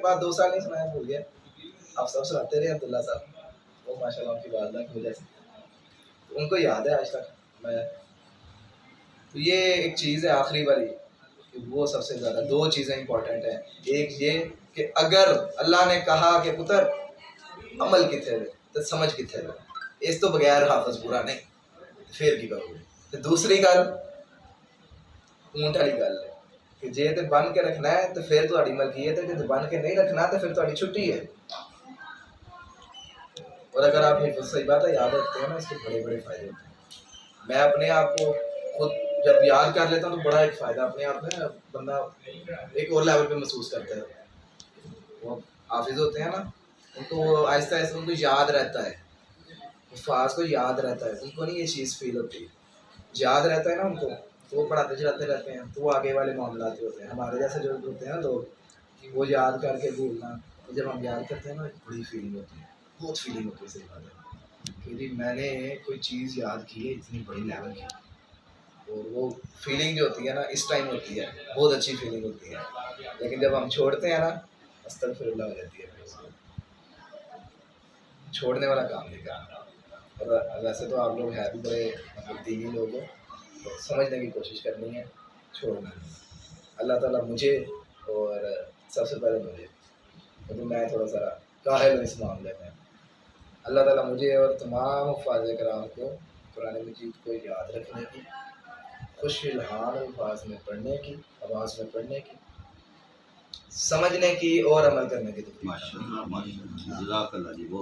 بعد 2 سال نہیں سنایا، بھول گیا. آپ سب سناتے رہے عبداللہ صاحب، وہ ماشاء اللہ ان کی والدہ کی وجہ سے ان کو یاد ہے آج تک. میں تو یہ ایک چیز ہے آخری والی کہ وہ سب سے زیادہ 2 چیزیں امپورٹنٹ ہیں. ایک یہ کہ اگر اللہ نے کہا کہ پتر عمل کتنے ہوئے تو سمجھ کتنے ہوئے، اس تو بغیر حافظ پورا نہیں پھر کی کرو گے. تو دوسری گل اونٹ والی گل ہے کہ جے تو بن کے رکھنا ہے تو پھر تاری ملکیت ہے، جے بن کے نہیں رکھنا تو پھر تاری چھٹی ہے. اور اگر آپ حفظ صحیح بات ہے یاد رکھتے ہیں نا، اس کے بڑے بڑے فائدے ہوتے ہیں. میں اپنے آپ کو خود جب یاد کر لیتا ہوں تو بڑا ایک فائدہ اپنے آپ میں بندہ ایک اور لیول پہ محسوس کرتا ہے. وہ حافظ ہوتے ہیں نا، ان کو وہ آہستہ آہستہ ان کو یاد رہتا ہے، الفاظ کو یاد رہتا ہے، ان کو نہیں یہ چیز فیل ہوتی، یاد رہتا ہے نا ان کو، تو وہ پڑھاتے چلاتے رہتے ہیں. تو وہ آگے والے معاملات ہوتے ہیں. ہمارے جیسے جو ہوتے ہیں نا لوگ، وہ یاد کر کے بھولنا، جب ہم یاد کرتے ہیں نا بڑی فیلنگ ہوتی ہے، بہت فیلنگ ہوتی ہے. صحیح بات ہے کہ جی میں نے کوئی چیز یاد کی ہے اتنی بڑی لیول کی، اور وہ فیلنگ جو ہوتی ہے نا اس ٹائم ہوتی ہے، بہت اچھی فیلنگ ہوتی ہے. لیکن جب ہم چھوڑتے ہیں نا استغفر اللہ ہو جاتی ہے. چھوڑنے والا کام نہیں کرنا. اور ویسے تو آپ لوگ ہیں بھی بڑے مطلب دینی لوگ ہو، تو سمجھنے کی کوشش کرنی ہے، چھوڑنا نہیں. اللہ تعالیٰ مجھے اور سب سے پہلے مجھے، کیونکہ میں تھوڑا سا کاہل ہوں اس معاملے میں، اللہ تعالیٰ مجھے اور تمام حفاظ کرام کو قرآن مجید کو یاد رکھنے کی، خوش الحال الفاظ میں پڑھنے کی، آواز میں پڑھنے کی، سمجھنے کی اور عمل کرنے کی توفیق.